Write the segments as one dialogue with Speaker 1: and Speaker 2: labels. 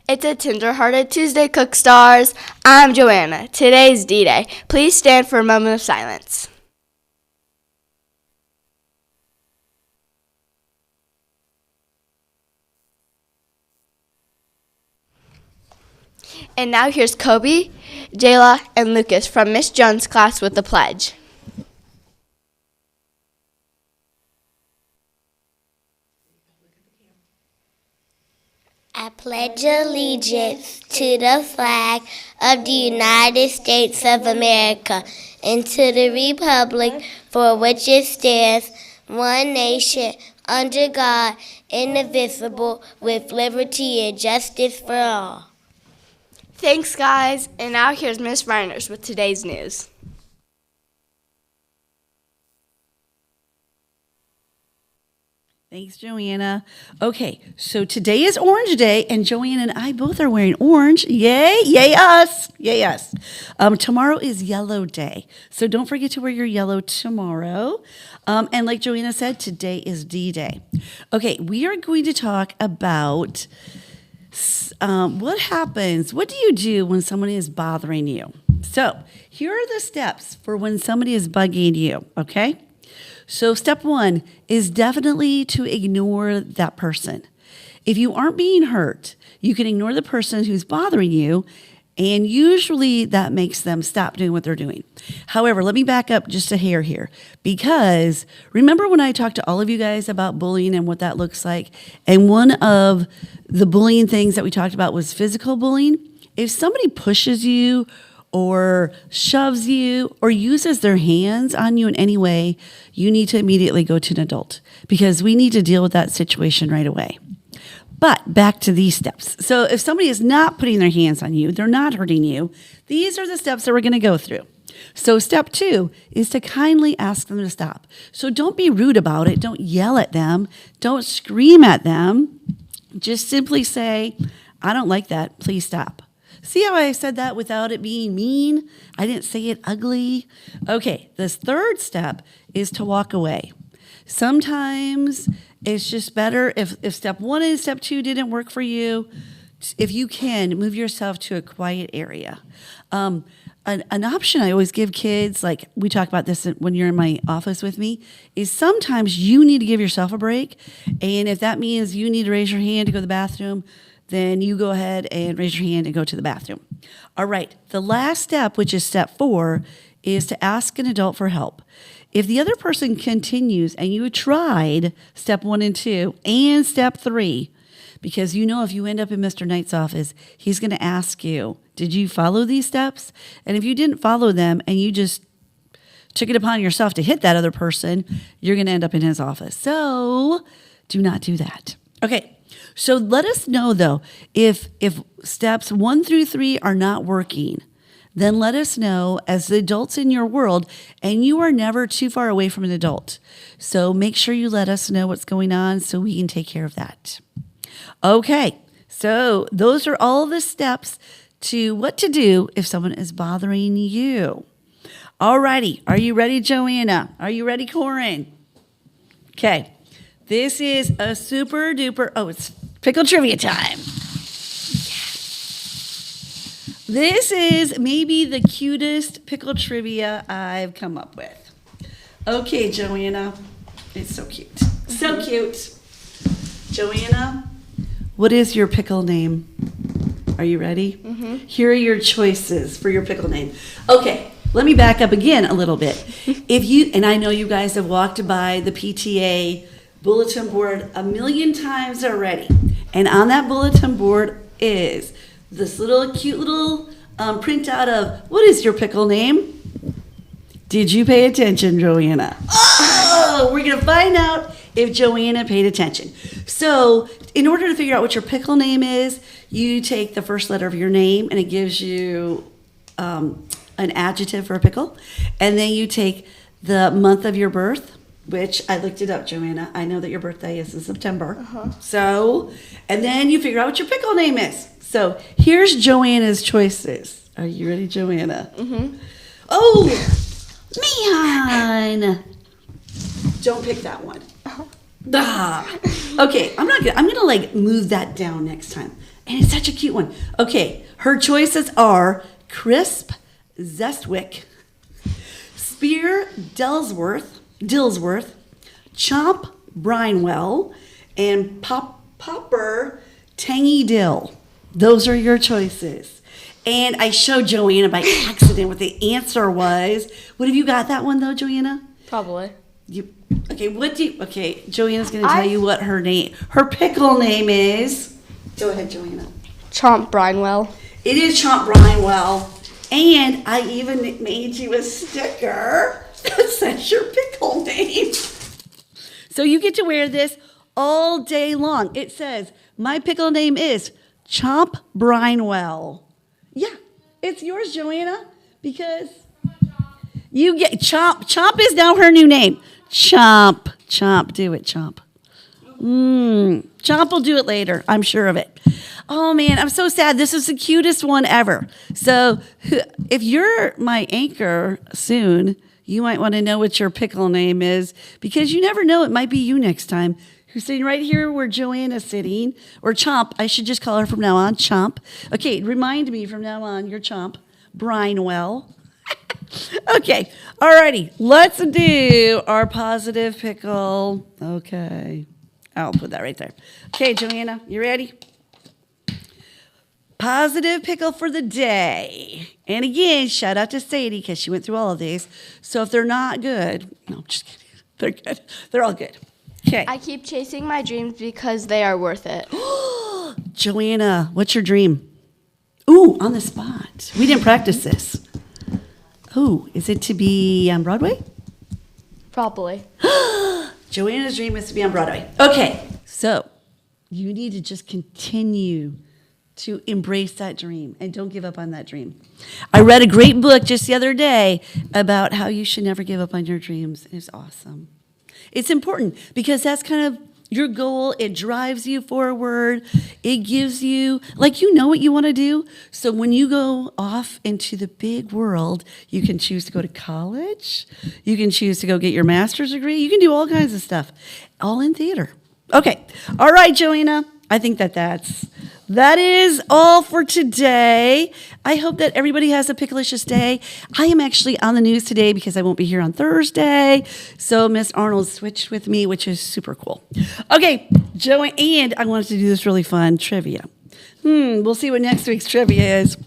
Speaker 1: It's a tender-hearted Tuesday, Cook Stars. I'm Joanna. Today's D-Day. Please stand for a moment of silence. And now here's Kobe, Jayla, and Lucas from Miss Jones' class with the pledge.
Speaker 2: I pledge allegiance to the flag of the United States of America and to the republic for which it stands, one nation, under God, indivisible, with liberty and justice for all.
Speaker 1: Thanks, guys. And now here's Miss Reiners with today's news.
Speaker 3: Thanks, Joanna. Okay, so today is Orange Day, and Joanna and I both are wearing orange. Yay, yay us, yay us. Tomorrow is Yellow Day, so don't forget to wear your yellow tomorrow. And like Joanna said, today is D-Day. Okay, we are going to talk about what happens. What do you do when someone is bothering you? So here are the steps for when somebody is bugging you, okay? So step one is definitely to ignore that person. If you aren't being hurt, you can ignore the person who's bothering you, and usually that makes them stop doing what they're doing. However, let me back up just a hair here, because remember when I talked to all of you guys about bullying and what that looks like? And one of the bullying things that we talked about was physical bullying. If somebody pushes you or shoves you or uses their hands on you in any way, you need to immediately go to an adult, because we need to deal with that situation right away. But back to these steps. So if somebody is not putting their hands on you, they're not hurting you, these are the steps that we're going to go through. So step two is to kindly ask them to stop. So don't be rude about it. Don't yell at them. Don't scream at them. Just simply say, I don't like that. Please stop. See how I said that without it being mean? I didn't say it ugly. Okay, this third step is to walk away. Sometimes it's just better if step one and step two didn't work for you, if you can, move yourself to a quiet area. An option I always give kids, like we talk about this when you're in my office with me, is sometimes you need to give yourself a break. And if that means you need to raise your hand to go to the bathroom, then you go ahead and raise your hand and go to the bathroom. All right, the last step, which is step 4, is to ask an adult for help. If the other person continues and you tried step 1 and 2 and step 3, because you know if you end up in Mr. Knight's office, he's going to ask you, did you follow these steps? And if you didn't follow them and you just took it upon yourself to hit that other person, you're going to end up in his office. So do not do that. Okay. So let us know, though, if steps 1 through 3 are not working, then let us know as the adults in your world, and you are never too far away from an adult. So make sure you let us know what's going on so we can take care of that. Okay, so those are all the steps to what to do if someone is bothering you. All righty, are you ready, Joanna? Are you ready, Corin? Okay. This is a super duper, it's pickle trivia time. This is maybe the cutest pickle trivia I've come up with. Okay, Joanna. It's so cute. So cute. Joanna, what is your pickle name? Are you ready? Mm-hmm. Here are your choices for your pickle name. Okay, let me back up again a little bit. And I know you guys have walked by the PTA bulletin board a million times already. And on that bulletin board is this little cute little printout of, what is your pickle name? Did you pay attention, Joanna? Oh, we're going to find out if Joanna paid attention. So in order to figure out what your pickle name is, you take the first letter of your name and it gives you an adjective for a pickle. And then you take the month of your birth, which I looked it up, Joanna. I know that your birthday is in September. So, and then you figure out what your pickle name is. So here's Joanna's choices. Are you ready, Joanna? Mm-hmm. Oh, man. Don't pick that one. Okay, I'm gonna like move that down next time. And it's such a cute one. Okay, her choices are Crisp Zestwick, Spear Dillsworth, Chomp Brinewell, and Popper Tangy Dill. Those are your choices. And I showed Joanna by accident what the answer was. What have you got that one though, Joanna?
Speaker 1: Probably.
Speaker 3: Okay, Joanna's gonna tell you what her pickle name is. Go ahead, Joanna.
Speaker 1: Chomp Brinewell.
Speaker 3: It is Chomp Brinewell. And I even made you a sticker that says your pickle name. So you get to wear this all day long. It says, my pickle name is Chomp Brinewell. Yeah, it's yours, Joanna, because you get Chomp. Chomp is now her new name. Chomp. Do it, Chomp. Chomp will do it later. I'm sure of it. Oh, man, I'm so sad. This is the cutest one ever. So if you're my anchor soon, you might want to know what your pickle name is because you never know. It might be you next time. Who's sitting right here where Joanna's sitting, or Chomp. I should just call her from now on Chomp. Okay, remind me from now on, you're Chomp. Brinewell. Okay, all righty. Let's do our positive pickle. Okay, I'll put that right there. Okay, Joanna, you ready? Positive pickle for the day. And again, shout out to Sadie because she went through all of these. So if they're not good, no, just kidding. They're good. They're all good. Okay.
Speaker 1: I keep chasing my dreams because they are worth it.
Speaker 3: Joanna, what's your dream? Ooh, on the spot. We didn't practice this. Ooh, is it to be on Broadway?
Speaker 1: Probably.
Speaker 3: Joanna's dream is to be on Broadway. Okay, so you need to just continue to embrace that dream and don't give up on that dream. I read a great book just the other day about how you should never give up on your dreams. It's awesome. It's important because that's kind of your goal. It drives you forward. It gives you, like, you know what you want to do. So when you go off into the big world, you can choose to go to college. You can choose to go get your master's degree. You can do all kinds of stuff, all in theater. Okay. All right, Joanna. I think that is all for today. I hope that everybody has a picklicious day. I am actually on the news today because I won't be here on Thursday. So Miss Arnold switched with me, which is super cool. Okay, Joanne, and I wanted to do this really fun trivia. We'll see what next week's trivia is.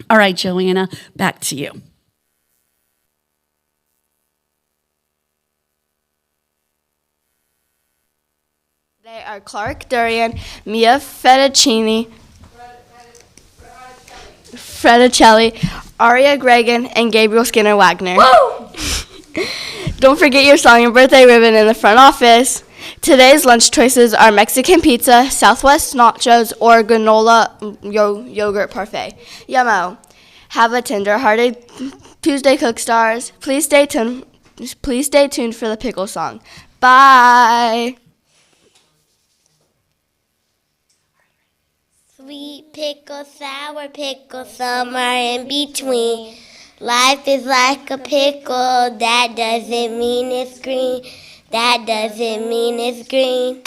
Speaker 3: All right, Joanna, back to you.
Speaker 1: They are Clark Durian, Mia Fettuccini, Fredicelli, Aria Gregan, and Gabriel Skinner Wagner. Woo! Don't forget your song and birthday ribbon in the front office. Today's lunch choices are Mexican pizza, Southwest nachos, or granola yogurt parfait. Yummo. Have a tender-hearted Tuesday, Cook Stars. Please stay tuned for the pickle song. Bye.
Speaker 2: Sweet pickle, sour pickle, somewhere in between. Life is like a pickle, that doesn't mean it's green. That doesn't mean it's green.